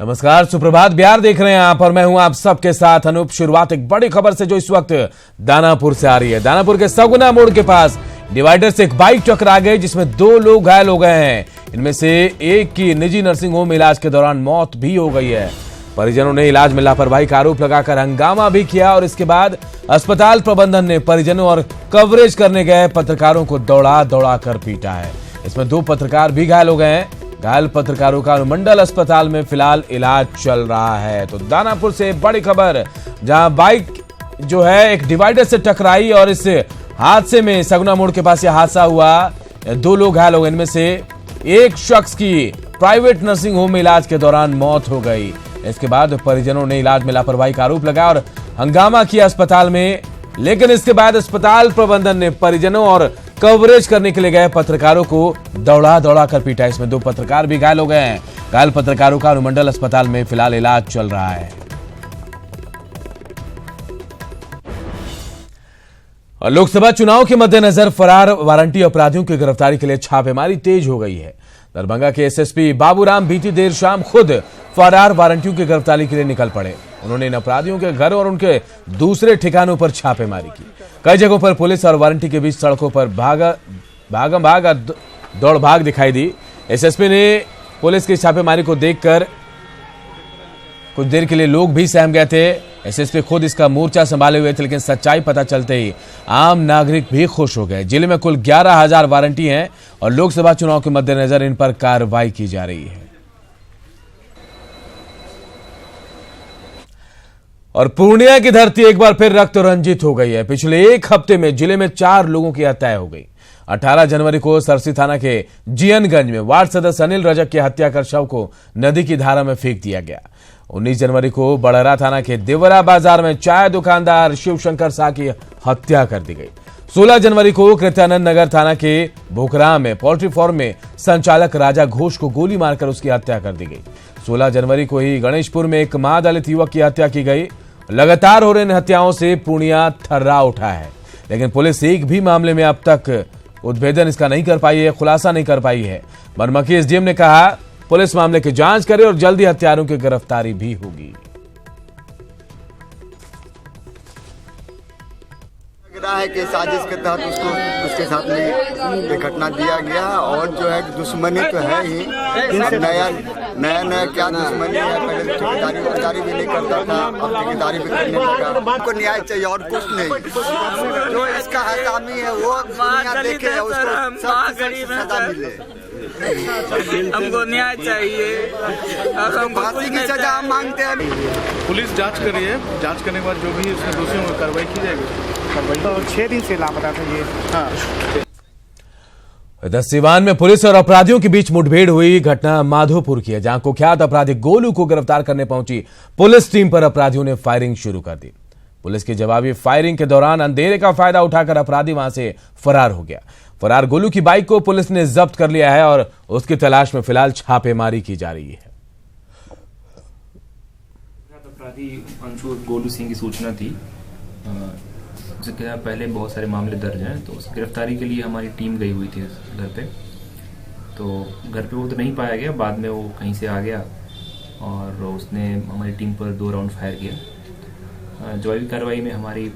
नमस्कार, सुप्रभात। बिहार देख रहे हैं आप और मैं हूं आप सबके साथ अनूप। शुरुआत एक बड़ी खबर से जो इस वक्त दानापुर से आ रही है। दानापुर के सगुना मोड़ के पास डिवाइडर से एक बाइक टकरा गई जिसमें 2 लोग घायल हो गए हैं। इनमें से एक की निजी नर्सिंग होम में इलाज के दौरान मौत भी हो गई है। परिजनों ने इलाज में लापरवाही का आरोप लगाकर हंगामा भी किया और इसके बाद अस्पताल प्रबंधन ने परिजनों और कवरेज करने गए पत्रकारों को दौड़ा दौड़ा कर पीटा है। इसमें 2 पत्रकार भी घायल हो गए हैं। घायल पत्रकारों का अनुमंडल अस्पताल में फिलहाल इलाज चल रहा है। तो दानापुर से बड़ी खबर, जहां बाइक जो है एक डिवाइडर से टकराई और इस हादसे में सगुना मोड़ के पास यह हादसा हुआ। 2 लोग घायल हो गए। इनमें से एक शख्स की प्राइवेट नर्सिंग होम में इलाज के दौरान मौत हो गई। इसके बाद परिजनों ने इलाज में लापरवाही का आरोप लगाया और हंगामा किया अस्पताल में। लेकिन इसके बाद अस्पताल प्रबंधन ने परिजनों और कवरेज करने के लिए गए पत्रकारों को दौड़ा दौड़ा कर पीटा। इसमें 2 पत्रकार भी घायल हो गए हैं। घायल पत्रकारों का अनुमंडल अस्पताल में फिलहाल इलाज चल रहा है। और लोकसभा चुनाव के मद्देनजर फरार वारंटी अपराधियों की गिरफ्तारी के लिए छापेमारी तेज हो गई है। दरभंगा के एसएसपी बाबूराम बीती देर शाम खुद फरार वारंटियों की गिरफ्तारी के लिए निकल पड़े। उन्होंने इन अपराधियों के घर और उनके दूसरे ठिकानों पर छापेमारी की। कई जगहों पर पुलिस और वारंटी के बीच सड़कों पर दौड़ भाग दिखाई दी। एसएसपी ने पुलिस की छापेमारी को देखकर कुछ देर के लिए लोग भी सहम गए थे। एसएसपी खुद इसका मोर्चा संभाले हुए थे, लेकिन सच्चाई पता चलते ही आम नागरिक भी खुश हो गए। जिले में कुल 11,000 वारंटी हैं और लोकसभा चुनाव के मद्देनजर इन पर कार्रवाई की जा रही है। और पूर्णिया की धरती एक बार फिर रक्त रंजित हो गई है। पिछले 1 हफ्ते में जिले में 4 लोगों की हत्या हो गई। 18 जनवरी को सरसी थाना के जीएनगंज में वार्ड सदस्य अनिल रजक की हत्या कर शव को नदी की धारा में फेंक दिया गया। 19 जनवरी को बड़हरा थाना के देवरा बाजार में चाय दुकानदार शिवशंकर शाह की हत्या कर दी गई। 16 जनवरी को कृत्यानंद नगर थाना के भोकराम में पोल्ट्री फार्म में संचालक राजा घोष को गोली मारकर उसकी हत्या कर दी गई। 16 जनवरी को ही गणेशपुर में एक महादलित युवक की हत्या की गई। लगातार हो रही इन हत्याओं से पूर्णिया थर्रा उठा है, लेकिन पुलिस एक भी मामले में अब तक उद्भेदन इसका नहीं कर पाई है, खुलासा नहीं कर पाई है। मरमकी एसडीएम ने कहा पुलिस मामले की जांच करे और जल्दी हत्यारों की गिरफ्तारी भी होगी। है कि साजिश के तहत उसके साथ में ये घटना दिया गया और जो है दुश्मनी तो है ही। नया क्या दुश्मनी है। पहले ठेकेदारी भी नहीं करता था, अब ठेकेदारी भी करने लगा। हमको न्याय चाहिए और कुछ नहीं। जो इसका आसामी है वो देखे, उसको सजा मिले। हमको न्याय चाहिए, फांसी की सजा मांगते हैं। पुलिस जांच कर रही है। जांच करने के बाद जो भी उसमें दोषियों पर कार्रवाई की जाएगी। तो 6 दिन से लापता था ये। हाँ। सिवान में पुलिस और अपराधियों के बीच मुठभेड़ हुई। घटना माधोपुर की है, जहां कुख्यात अपराधी गोलू को गिरफ्तार करने पहुंची पुलिस टीम पर अपराधियों ने फायरिंग शुरू कर दी। पुलिस की जवाबी फायरिंग के दौरान अंधेरे का फायदा उठाकर अपराधी वहां से फरार हो गया। फरार गोलू की बाइक को पुलिस ने जब्त कर लिया है और उसकी तलाश में फिलहाल छापेमारी की जा रही है। अपराधी अंशु गोलू सिंह की सूचना थी, जिसके पहले बहुत सारे मामले दर्ज हैं, तो उस गिरफ्तारी के लिए हमारी टीम गई हुई थी घर पे। तो घर पे वो तो नहीं पाया गया, बाद में वो कहीं से आ गया और उसने हमारी टीम पर 2 राउंड फायर किया। जवाबी कार्रवाई में हमारी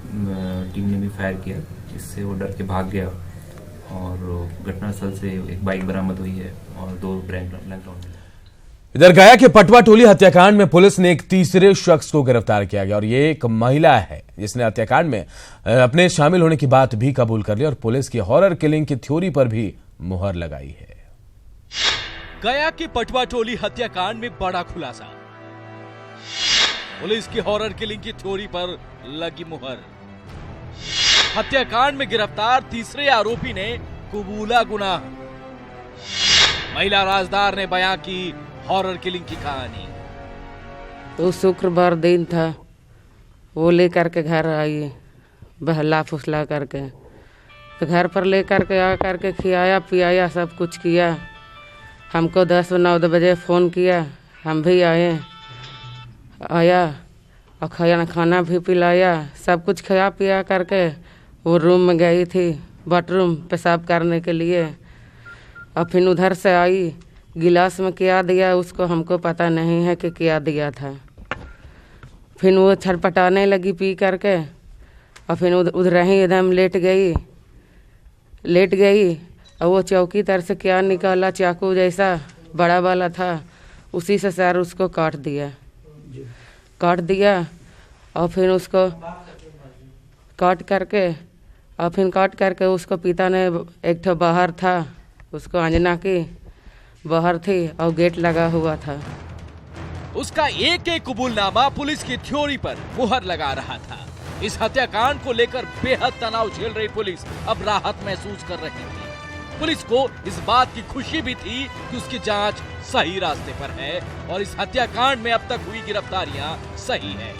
टीम ने भी फायर किया, इससे वो डर के भाग गया और घटनास्थल से एक बाइक बरामद हुई है और 2 ब्लैंक राउंड। इधर गया के पटवा टोली हत्याकांड में पुलिस ने एक तीसरे शख्स को गिरफ्तार किया गया और ये एक महिला है जिसने हत्याकांड में अपने शामिल होने की बात भी कबूल कर ली और पुलिस की हॉरर किलिंग की थ्योरी पर भी मुहर लगाई है। गया के पटवा टोली हत्याकांड में बड़ा खुलासा, पुलिस की हॉरर किलिंग की थ्योरी पर लगी मुहर। हत्याकांड में गिरफ्तार तीसरे आरोपी ने कबूला गुनाह। महिला राजदार ने बयां की हॉरर किलिंग की कहानी। तो शुक्रवार दिन था, वो लेकर के घर आई बहला फुसला करके। तो घर पर लेकर के आ करके खिलाया पियाया सब कुछ किया। हमको 10-9 बजे फ़ोन किया, हम भी आया और खाना भी पिलाया। सब कुछ खिला पिया करके वो रूम में गई थी बाथरूम पेशाब करने के लिए। और फिर उधर से आई गिलास में क्या दिया उसको हमको पता नहीं है कि क्या दिया था। फिर वो छटपटाने लगी पी करके और फिर उधर ही एकदम लेट गई और वो चौकी तर से क्या निकाला, चाकू जैसा बड़ा वाला था, उसी से सर उसको काट दिया और फिर उसको काट करके उसको पिता ने एक ठो बाहर था, उसको अंजना की बाहर थी और गेट लगा हुआ था। उसका एक एक कबूलनामा पुलिस की थ्योरी पर मुहर लगा रहा था। इस हत्याकांड को लेकर बेहद तनाव झेल रही पुलिस अब राहत महसूस कर रही थी। पुलिस को इस बात की खुशी भी थी कि उसकी जांच सही रास्ते पर है और इस हत्याकांड में अब तक हुई गिरफ्तारियां सही है।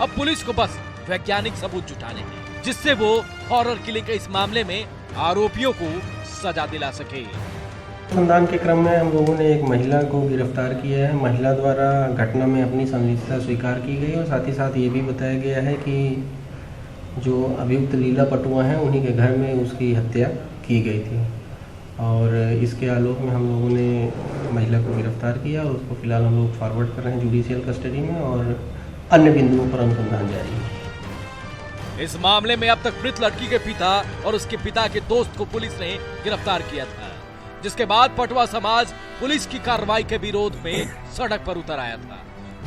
अब पुलिस को बस वैज्ञानिक सबूत जुटाने हैं जिससे वो हॉरर किलिंग के इस मामले में आरोपियों को सजा दिला सके। अनुसंधान के क्रम में हम लोगों ने एक महिला को गिरफ्तार किया है। महिला द्वारा घटना में अपनी संलिप्तता स्वीकार की गई और साथ ही साथ ये भी बताया गया है कि जो अभियुक्त लीला पटुआ हैं उन्हीं के घर में उसकी हत्या की गई थी और इसके आलोक में हम लोगों ने महिला को गिरफ्तार किया और उसको फिलहाल हम लोग फॉरवर्ड कर रहे हैं जुडिशियल कस्टडी में और अन्य बिंदुओं पर अनुसंधान जारी है। इस मामले में अब तक मृत लड़की के पिता और उसके पिता के दोस्त को पुलिस ने गिरफ्तार किया था, जिसके बाद पटवा समाज पुलिस की कार्रवाई के विरोध में सड़क पर उतर आया था।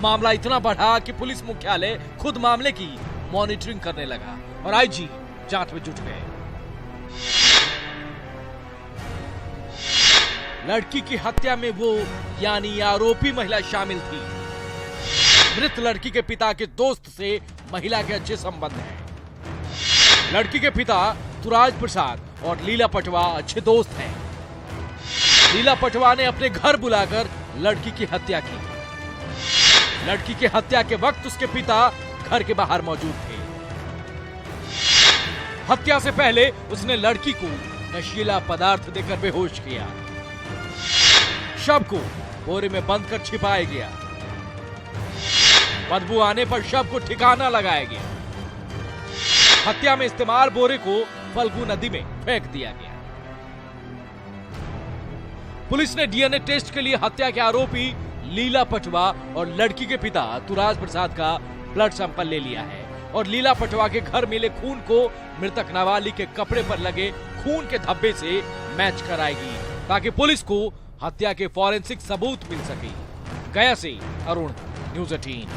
मामला इतना बढ़ा कि पुलिस मुख्यालय खुद मामले की मॉनिटरिंग करने लगा और आईजी जांच में जुट गए। लड़की की हत्या में वो यानी आरोपी महिला शामिल थी। मृत लड़की के पिता के दोस्त से महिला के अच्छे संबंध हैं। लड़की के पिता तुराज प्रसाद और लीला पटवा अच्छे दोस्त हैं। लीला पटवा ने अपने घर बुलाकर लड़की की हत्या की। लड़की की हत्या के वक्त उसके पिता घर के बाहर मौजूद थे। हत्या से पहले उसने लड़की को नशीला पदार्थ देकर बेहोश किया। शव को बोरे में बंद कर छिपाया गया। बदबू आने पर शव को ठिकाना लगाया गया। हत्या में इस्तेमाल बोरे को फल्गु नदी में फेंक दिया गया। पुलिस ने डीएनए टेस्ट के लिए हत्या के आरोपी लीला पटवा और लड़की के पिता तुराज प्रसाद का ब्लड सैंपल ले लिया है और लीला पटवा के घर मिले खून को मृतक नाबालिग के कपड़े पर लगे खून के धब्बे से मैच कराएगी ताकि पुलिस को हत्या के फॉरेंसिक सबूत मिल सके। गया से अरुण, न्यूज़ 18।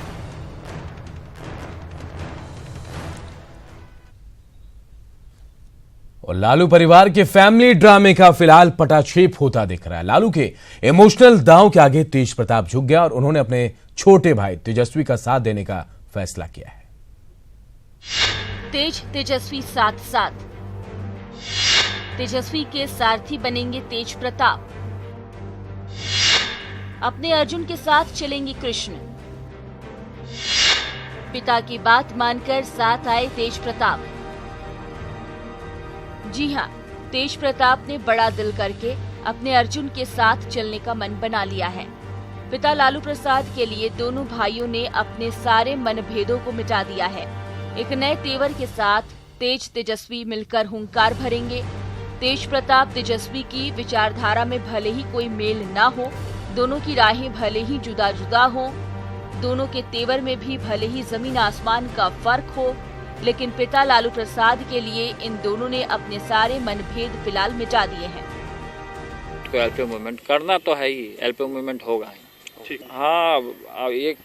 और लालू परिवार के फैमिली ड्रामे का फिलहाल पटाक्षेप होता दिख रहा है। लालू के इमोशनल दांव के आगे तेज प्रताप झुक गया और उन्होंने अपने छोटे भाई तेजस्वी का साथ देने का फैसला किया है। तेजस्वी साथ साथ। तेजस्वी के सारथी बनेंगे तेज प्रताप। अपने अर्जुन के साथ चलेंगे कृष्ण। पिता की बात मानकर साथ आए तेज प्रताप। जी हाँ, तेज प्रताप ने बड़ा दिल करके अपने अर्जुन के साथ चलने का मन बना लिया है। पिता लालू प्रसाद के लिए दोनों भाइयों ने अपने सारे मनभेदों को मिटा दिया है। एक नए तेवर के साथ तेजस्वी मिलकर हुंकार भरेंगे। तेज प्रताप तेजस्वी की विचारधारा में भले ही कोई मेल ना हो, दोनों की राहें भले ही जुदा जुदा हो, दोनों के तेवर में भी भले ही जमीन आसमान का फर्क हो, लेकिन पिता लालू प्रसाद के लिए इन दोनों ने अपने सारे मनभेद फिलहाल मिटा दिए हैं। एलपी मूवमेंट करना तो है ही, एलपी मूवमेंट होगा ही। हाँ, एक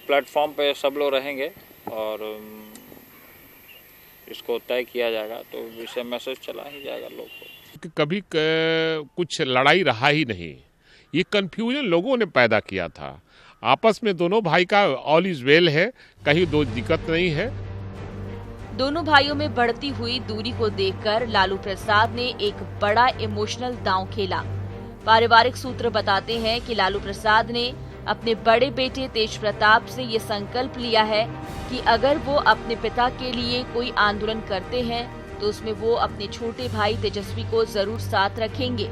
प्लेटफॉर्म पे सब लोग रहेंगे और इसको तय किया जाएगा तो इसे मैसेज चला ही जाएगा लोगों को। कभी कुछ लड़ाई रहा ही नहीं, ये कंफ्यूजन लोगों ने पैदा किया था। आपस में दोनों भाई का ऑल इज वेल है, कहीं दो दिक्कत नहीं है। दोनों भाइयों में बढ़ती हुई दूरी को देखकर लालू प्रसाद ने एक बड़ा इमोशनल दांव खेला। पारिवारिक सूत्र बताते हैं कि लालू प्रसाद ने अपने बड़े बेटे तेज प्रताप से ये संकल्प लिया है कि अगर वो अपने पिता के लिए कोई आंदोलन करते हैं तो उसमें वो अपने छोटे भाई तेजस्वी को जरूर साथ रखेंगे।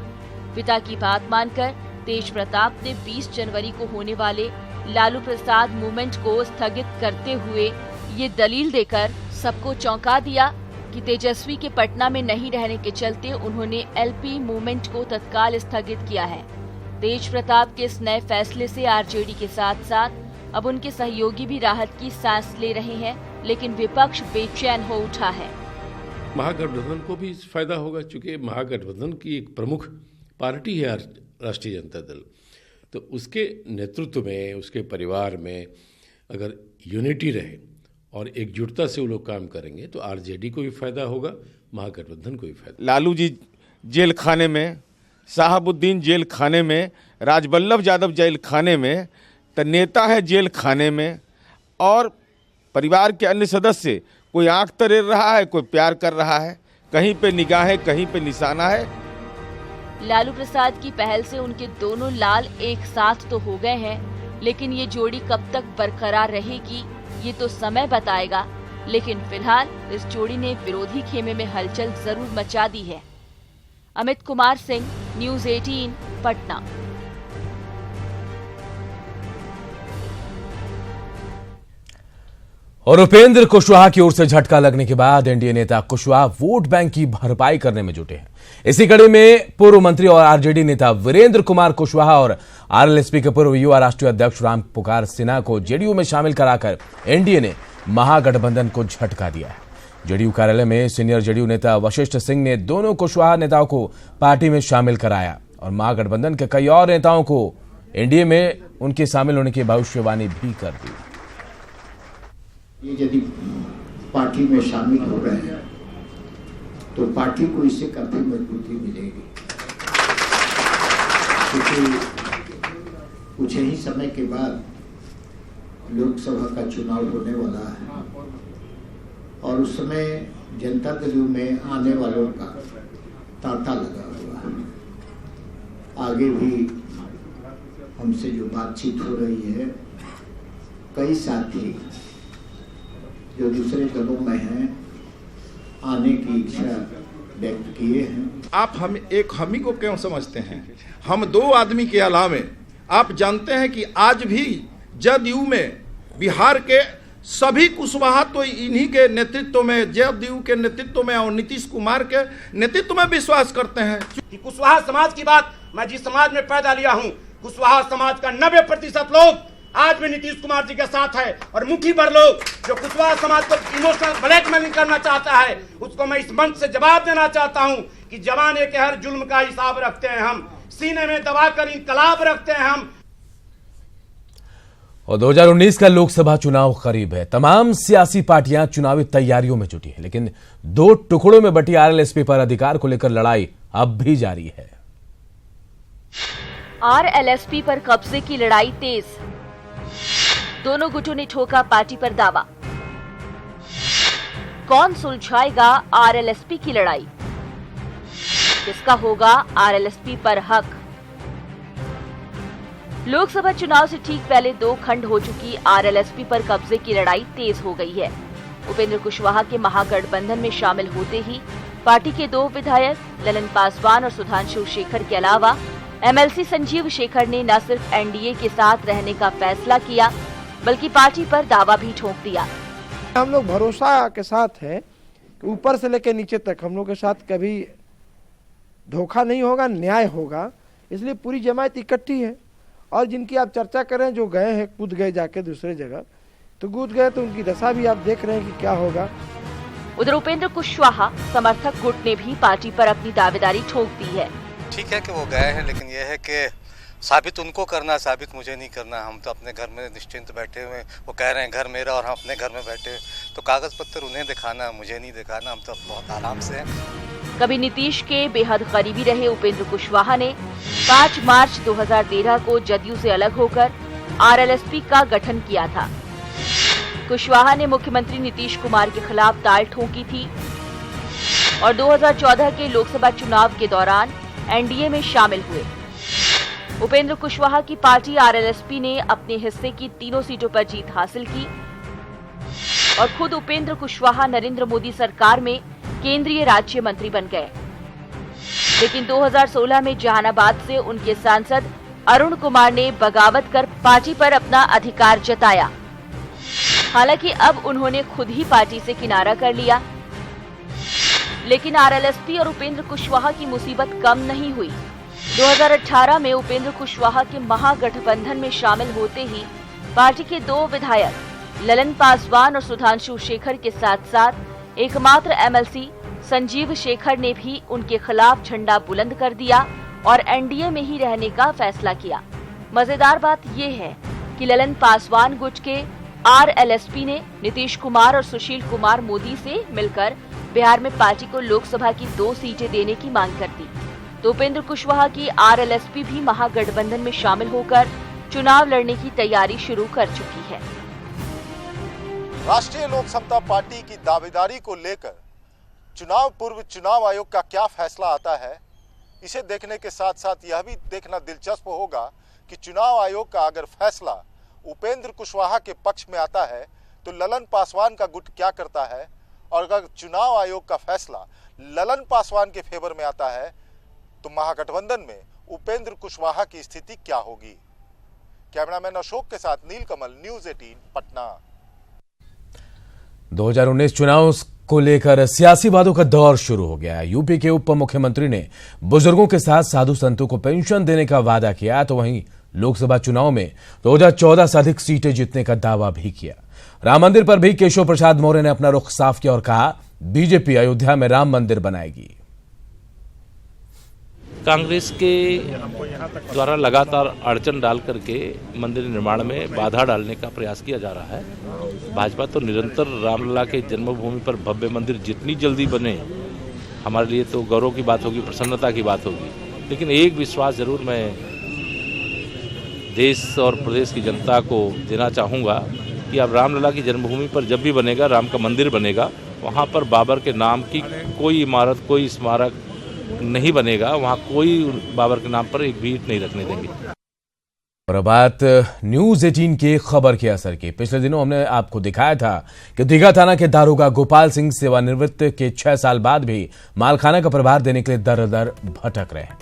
पिता की बात मानकर तेज प्रताप ने 20 जनवरी को होने वाले लालू प्रसाद मूवमेंट को स्थगित करते हुए ये दलील देकर सबको चौंका दिया कि तेजस्वी के पटना में नहीं रहने के चलते उन्होंने एलपी मूवमेंट को तत्काल स्थगित किया है। तेज प्रताप के इस नए फैसले से आरजेडी के साथ साथ अब उनके सहयोगी भी राहत की सांस ले रहे हैं, लेकिन विपक्ष बेचैन हो उठा है। महागठबंधन को भी फायदा होगा, क्योंकि महागठबंधन की एक प्रमुख पार्टी है राष्ट्रीय जनता दल, तो उसके नेतृत्व में, उसके परिवार में अगर यूनिटी रहे और एकजुटता से वो लोग काम करेंगे तो आरजेडी को भी फायदा होगा, महागठबंधन को भी फायदा। लालू जी जेल खाने में, साहबुद्दीन जेल खाने में, राजबल्लभ यादव जेल खाने में, तो नेता है जेल खाने में, और परिवार के अन्य सदस्य कोई आंख तरेर रहा है, कोई प्यार कर रहा है, कहीं पे निगाहें, कहीं पे निशाना है। लालू प्रसाद की पहल से उनके दोनों लाल एक साथ तो हो गए हैं, लेकिन ये जोड़ी कब तक बरकरार रहेगी ये तो समय बताएगा। लेकिन फिलहाल इस जोड़ी ने विरोधी खेमे में हलचल जरूर मचा दी है। अमित कुमार सिंह, न्यूज़ 18, पटना। और उपेंद्र कुशवाहा की ओर से झटका लगने के बाद एनडीए नेता कुशवाहा वोट बैंक की भरपाई करने में जुटे हैं। इसी कड़ी में पूर्व मंत्री और आरजेडी नेता वीरेंद्र कुमार कुशवाहा और आरएलएसपी के पूर्व युवा राष्ट्रीय अध्यक्ष राम पुकार सिन्हा को जेडीयू में शामिल कराकर एनडीए ने महागठबंधन को झटका दिया है। जेडीयू कार्यालय में सीनियर जेडीयू नेता वशिष्ठ सिंह ने दोनों कुशवाहा नेताओं को पार्टी में शामिल कराया और महागठबंधन के कई और नेताओं को एनडीए में उनके शामिल होने की भविष्यवाणी भी कर दी। ये यदि पार्टी में शामिल हो रहे हैं तो पार्टी को इससे काफी मजबूती मिलेगी, क्योंकि कुछ ही समय के बाद लोकसभा का चुनाव होने वाला है और उस समय जनता दल में आने वालों का तांता लगा हुआ है। आगे भी हमसे जो बातचीत हो रही है, कई साथी जो दूसरे दलों में हैं आने की इच्छा व्यक्त किए हैं। आप हम एक हमी को क्यों समझते हैं? हम दो आदमी के अलावे आप जानते हैं कि आज भी जदयू में बिहार के सभी कुशवाहा तो इन्हीं के नेतृत्व में, जदयू के नेतृत्व में और नीतीश कुमार के नेतृत्व में विश्वास करते हैं। कुशवाहा समाज की बात, मैं जिस समाज में पैदा लिया हूं, कुशवाहा समाज का 90% लोग आज भी नीतीश कुमार जी के साथ है और मुट्ठी भर लोग जो कुशवाहा समाज को इमोशनल ब्लैकमेलिंग करना चाहता है, उसको मैं इस मंच से जवाब देना चाहता हूं कि जमाने के हर जुल्म का हिसाब रखते हैं हम, सीने में दबाकर इनकलाब रखते हैं हम। और 2019 का लोकसभा चुनाव करीब है। तमाम सियासी पार्टियां चुनावी तैयारियों में जुटी हैं, लेकिन दो टुकड़ों में बटी आरएलएसपी पर अधिकार को लेकर लड़ाई अब भी जारी है। आरएलएसपी पर कब्जे की लड़ाई तेज, दोनों गुटों ने ठोका पार्टी पर दावा। कौन सुलझाएगा आरएलएसपी की लड़ाई? किसका होगा आरएलएसपी पर हक? लोकसभा चुनाव से ठीक पहले दो खंड हो चुकी आरएलएसपी पर कब्जे की लड़ाई तेज हो गई है। उपेंद्र कुशवाहा के महागठबंधन में शामिल होते ही पार्टी के दो विधायक ललन पासवान और सुधांशु शेखर के अलावा एमएलसी संजीव शेखर ने न सिर्फ एनडीए के साथ रहने का फैसला किया, बल्कि पार्टी पर दावा भी ठोक दिया। हम लोग भरोसा के साथ हैं कि ऊपर से लेकर नीचे तक हम लोग के साथ कभी धोखा नहीं होगा, न्याय होगा। इसलिए पूरी जमात इकट्ठी है और जिनकी आप चर्चा करें, जो गए हैं कूद गए जाके दूसरे जगह, तो कूद गए तो उनकी दशा भी आप देख रहे हैं कि क्या होगा। उधर उपेंद्र कुशवाहा समर्थक गुट ने भी पार्टी पर अपनी दावेदारी ठोक दी है। ठीक है कि वो गए हैं, लेकिन यह है कि साबित उनको करना, साबित मुझे नहीं करना। हम तो अपने घर में निश्चिंत बैठे हुए, वो कह रहे हैं घर मेरा और हम अपने घर में बैठे, तो कागज पत्तर उन्हें दिखाना, मुझे नहीं दिखाना। हम तो बहुत आराम से हैं। कभी नीतीश के बेहद करीबी रहे उपेंद्र कुशवाहा ने 5 मार्च 2013 को जदयू से अलग होकर आरएलएसपी का गठन किया था। कुशवाहा ने मुख्यमंत्री नीतीश कुमार के खिलाफ ताल ठोकी थी और 2014 के लोकसभा चुनाव के दौरान एनडीए में शामिल हुए। उपेंद्र कुशवाहा की पार्टी आरएलएसपी ने अपने हिस्से की 3 सीटों पर जीत हासिल की और खुद उपेंद्र कुशवाहा नरेंद्र मोदी सरकार में केंद्रीय राज्य मंत्री बन गए। लेकिन 2016 में जहानाबाद से उनके सांसद अरुण कुमार ने बगावत कर पार्टी पर अपना अधिकार जताया। हालांकि अब उन्होंने खुद ही पार्टी से किनारा कर लिया, लेकिन आरएलएसपी और उपेंद्र कुशवाहा की मुसीबत कम नहीं हुई। 2018 में उपेंद्र कुशवाहा के महागठबंधन में शामिल होते ही पार्टी के 2 विधायक ललन पासवान और सुधांशु शेखर के साथ साथ एकमात्र एमएलसी संजीव शेखर ने भी उनके खिलाफ झंडा बुलंद कर दिया और एनडीए में ही रहने का फैसला किया। मजेदार बात ये है कि ललन पासवान गुट के आरएलएसपी ने नीतीश कुमार और सुशील कुमार मोदी से मिलकर बिहार में पार्टी को लोकसभा की 2 सीटें देने की मांग कर दी। तो उपेंद्र कुशवाहा की आरएलएसपी भी महागठबंधन में शामिल होकर चुनाव लड़ने की तैयारी शुरू कर चुकी है। राष्ट्रीय लोक समता पार्टी की दावेदारी को लेकर चुनाव पूर्व चुनाव आयोग का क्या फैसला आता है, इसे देखने के साथ साथ यह भी देखना दिलचस्प होगा कि चुनाव आयोग का अगर फैसला उपेंद्र कुशवाहा के पक्ष में आता है तो ललन पासवान का गुट क्या करता है, और अगर चुनाव आयोग का फैसला ललन पासवान के फेवर में आता है तो महागठबंधन में उपेंद्र कुशवाहा की स्थिति क्या होगी। कैमरामैन अशोक के साथ नीलकमल, न्यूज़ 18 पटना। 2019 चुनाव को लेकर सियासी वादों का दौर शुरू हो गया है। यूपी के उप मुख्यमंत्री ने बुजुर्गों के साथ साधु संतों को पेंशन देने का वादा किया, तो वहीं लोकसभा चुनाव में 2014 से अधिक सीटें जीतने का दावा भी किया। राम मंदिर पर भी केशव प्रसाद मौर्य ने अपना रुख साफ किया और कहा, बीजेपी अयोध्या में राम मंदिर बनाएगी। कांग्रेस के द्वारा लगातार अड़चन डाल करके मंदिर निर्माण में बाधा डालने का प्रयास किया जा रहा है। भाजपा तो निरंतर रामलला के जन्मभूमि पर भव्य मंदिर जितनी जल्दी बने हमारे लिए तो गौरव की बात होगी, प्रसन्नता की बात होगी। लेकिन एक विश्वास जरूर मैं देश और प्रदेश की जनता को देना चाहूँगा कि अब रामलला की जन्मभूमि पर जब भी बनेगा, राम का मंदिर बनेगा, वहाँ पर बाबर के नाम की कोई इमारत, कोई स्मारक नहीं बनेगा। वहाँ कोई बाबर के नाम पर एक भी ईंट नहीं रखने देंगे। और बात न्यूज़ 18 के खबर के असर की। पिछले दिनों हमने आपको दिखाया था कि दीघा थाना के दारोगा गोपाल सिंह सेवानिवृत्त के 6 साल बाद भी मालखाना का प्रभार देने के लिए दर दर भटक रहे हैं।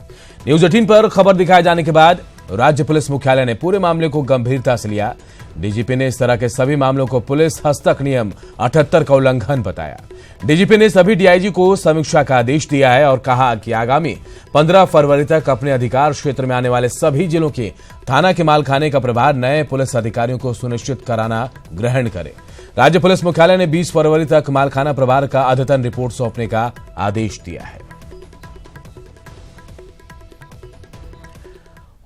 न्यूज़ 18 पर खबर दिखाए जाने के बाद राज्य पुलिस मुख्यालय ने पूरे मामले को गंभीरता से लिया। डीजीपी ने इस तरह के सभी मामलों को पुलिस हस्तक नियम 78 का उल्लंघन बताया। डीजीपी ने सभी डीआईजी को समीक्षा का आदेश दिया है और कहा कि आगामी 15 फरवरी तक अपने अधिकार क्षेत्र में आने वाले सभी जिलों के थाना के मालखाने का प्रभार नए पुलिस अधिकारियों को सुनिश्चित कराना ग्रहण करे। राज्य पुलिस मुख्यालय ने 20 फरवरी तक मालखाना प्रभार का अद्यतन रिपोर्ट सौंपने का आदेश दिया है।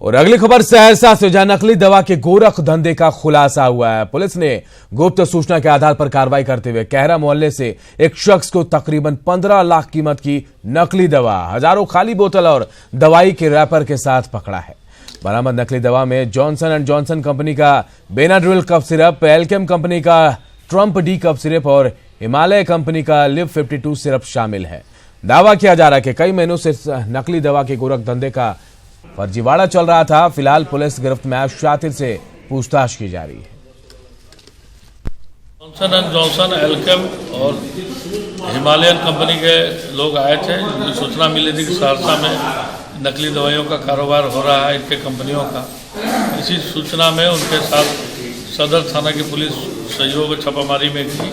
और अगली खबर सहरसा से, जहां नकली दवा के गोरख धंधे का खुलासा हुआ है। पुलिस ने गुप्त सूचना के आधार पर कार्रवाई करते हुए कहरा मोहल्ले से एक शख्स को तकरीबन 15 लाख कीमत की नकली दवा, हजारों खाली बोतल और दवाई के रैपर के साथ पकड़ा है। बरामद नकली दवा में जॉनसन एंड जॉनसन कंपनी का Benadryl cough syrup, Alkem company का ट्रम्प डी कफ सिरप और हिमालय कंपनी का लिव 52 सिरप शामिल है। दावा किया जा रहा है कि कई महीनों से नकली दवा के गोरख धंधे का फर्जीवाड़ा चल रहा था। फिलहाल पुलिस गिरफ्त में आए शातिर से पूछताछ की जा रही है। जॉनसन एंड जॉनसन, एल्केम और हिमालयन कंपनी के लोग आए थे। मुझे सूचना मिली थी कि सहरसा में नकली दवाइयों का कारोबार हो रहा है इनके कंपनियों का। इसी सूचना में उनके साथ सदर थाना की पुलिस सहयोग छापामारी में की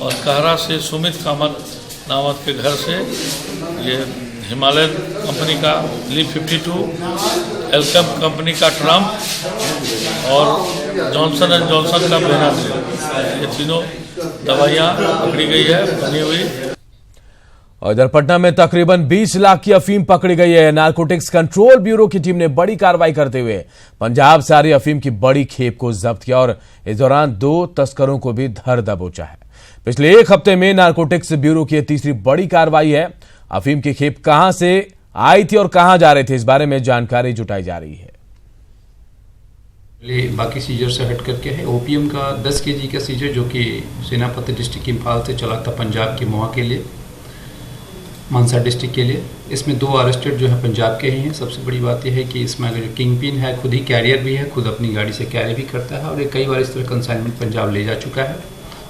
और कहरा से सुमित कामत नामक के घर से ये हिमालयन कंपनी का लिव 52, एल्केम कंपनी का ट्रम्प और जॉनसन एंड जॉनसन का बेनाड्रिल, ये तीनों दवाइयाँ पकड़ी गई है बनी हुई। और इधर पटना में तकरीबन 20 लाख की अफीम पकड़ी गई है। नारकोटिक्स कंट्रोल ब्यूरो की टीम ने बड़ी कार्रवाई करते हुए पंजाब से आ रही अफीम की बड़ी खेप को जब्त किया और इस दौरान 2 तस्करों को भी धर दबोचा है। पिछले 1 हफ्ते में नारकोटिक्स ब्यूरो की तीसरी बड़ी कार्रवाई है। अफीम की खेप कहां से आई थी और कहां जा रही थी, इस बारे में जानकारी जुटाई जा रही है। बाकी सीजर से हट करके है ओपीएम का 10 केजी का सीजर जो कि सेनापति डिस्ट्रिक्ट इम्फाल से चला था पंजाब के मोहा के लिए, मानसा डिस्ट्रिक्ट के लिए। इसमें 2 अरेस्टेड जो है पंजाब के ही हैं। सबसे बड़ी बात यह है कि इसमें अगर जो किंग पिन है खुद ही कैरियर भी है, खुद अपनी गाड़ी से कैरी भी करता है और ये कई बार इस तरह कंसाइनमेंट पंजाब ले जा चुका है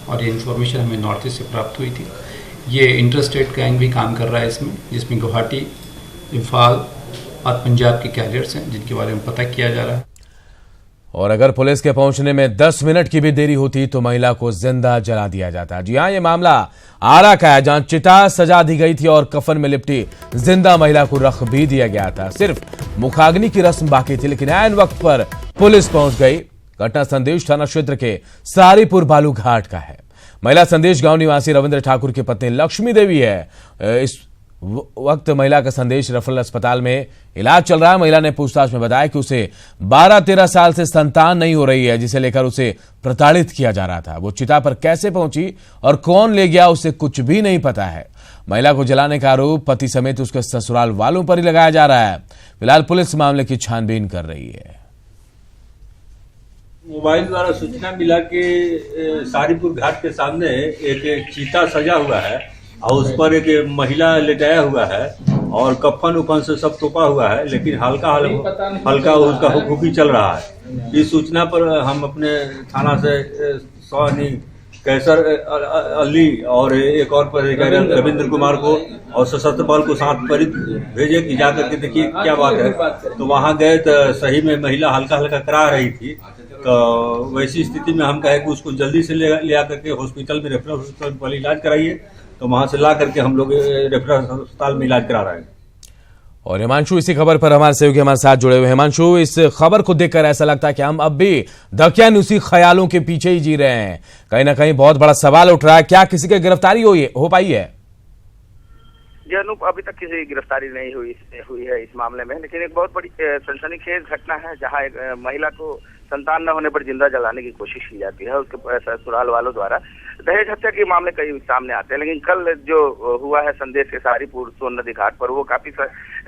और ये इन्फॉर्मेशन हमें नॉर्थ ईस्ट से प्राप्त हुई थी। ये इंटरस्टेट गैंग भी काम कर रहा है इसमें, जिसमें गुवाहाटी, इम्फाल और पंजाब के कैरियर्स हैं जिनके बारे में पता किया जा रहा है। और अगर पुलिस के पहुंचने में 10 मिनट की भी देरी होती तो महिला को जिंदा जला दिया जाता। जी हां, ये मामला आरा का है, जहां चिता सजा दी गई थी और कफन में लिपटी जिंदा महिला को रख भी दिया गया था। सिर्फ मुखाग्नि की रस्म बाकी थी, लेकिन ऐन वक्त पर पुलिस पहुंच गई। घटना संदेश थाना क्षेत्र के सारीपुर बालू घाट का है। महिला संदेश गांव निवासी रविंद्र ठाकुर की पत्नी लक्ष्मी देवी है। इस वक्त महिला का संदेश रेफरल अस्पताल में इलाज चल रहा है। महिला ने पूछताछ में बताया कि उसे 12-13 साल से संतान नहीं हो रही है, जिसे लेकर उसे प्रताड़ित किया जा रहा था। वो चिता पर कैसे पहुंची और कौन ले गया, उसे कुछ भी नहीं पता है। महिला को जलाने का आरोप पति समेत उसके ससुराल वालों पर ही लगाया जा रहा है। फिलहाल पुलिस मामले की छानबीन कर रही है। मोबाइल द्वारा सूचना मिला कि सारीपुर घाट के सामने एक चीता सजा हुआ है और उस पर एक महिला लेटाया हुआ है और कफन उफन से सब तोपा हुआ है, लेकिन हल्का उसका हुक्की चल रहा है। इस सूचना पर हम अपने थाना से सोनी कैसर अली और एक और पदाधिकारी रविंद्र कुमार को और सशस्त्र बल को साथ भेजे कि जाकर के देखिए क्या बात है। तो वहां गए तो सही में महिला हल्का करा रही थी। तो वैसी स्थिति में हम कहे कि उसको जल्दी से ले आकर के हॉस्पिटल में रेफरल हॉस्पिटल पर इलाज कराइए। तो वहां से ला करके हम लोग रेफरल अस्पताल में इलाज करा रहे हैं। और हिमांशु, इसी खबर पर हमारे सहयोगी हमारे साथ जुड़े हुए। हिमांशु, इस खबर को देखकर ऐसा लगता है कि हम अब भी दकियानुसी ख्यालों के पीछे ही जी रहे हैं। कहीं ना कहीं बहुत बड़ा सवाल उठ रहा है, क्या किसी की गिरफ्तारी हो पाई है? जी अनूप, अभी तक किसी की गिरफ्तारी नहीं हुई है इस मामले में, लेकिन एक बहुत बड़ी सनसनीखेज घटना है जहां एक महिला को संतान न होने पर जिंदा जलाने की कोशिश की जाती है उसके ससुराल वालों द्वारा। दहेज हत्या के मामले कई सामने आते हैं, लेकिन कल जो हुआ है संदेश के सारीपुर सोन नदी घाट पर, वो काफी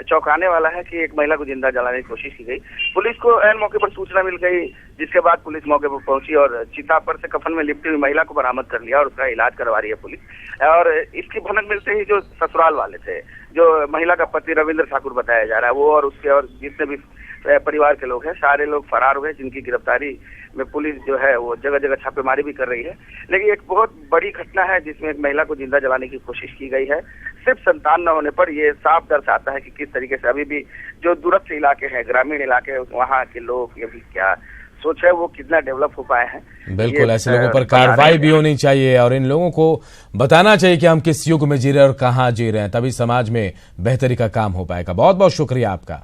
चौंकाने वाला है कि एक महिला को जिंदा जलाने की कोशिश की गई। पुलिस को ऐन मौके पर सूचना मिल गई, जिसके बाद पुलिस मौके पर पहुंची और चिता पर से कफन में लिपटी हुई महिला को बरामद कर लिया और उसका इलाज करवा रही है पुलिस। और इसकी भनक मिलते ही जो ससुराल वाले थे, जो महिला का पति रविंद्र ठाकुर बताया जा रहा है, वो और उसके और जितने भी परिवार के लोग हैं, सारे लोग फरार हुए, जिनकी गिरफ्तारी में पुलिस जो है वो जगह जगह छापेमारी भी कर रही है। लेकिन एक बहुत बड़ी घटना है जिसमें एक महिला को जिंदा जलाने की कोशिश की गई है सिर्फ संतान न होने पर। ये साफ दर्शाता है कि किस तरीके से अभी भी जो दूरस्थ इलाके हैं, ग्रामीण इलाके, वहाँ के लोग ये भी क्या सोच है, वो कितना डेवलप हो पाए हैं। बिल्कुल, ऐसे लोगों पर कार्रवाई भी होनी चाहिए और इन लोगों को बताना चाहिए कि हम किस युग में जी रहे हैं और कहाँ जी रहे हैं, तभी समाज में बेहतरी का काम हो पाएगा। बहुत बहुत शुक्रिया आपका।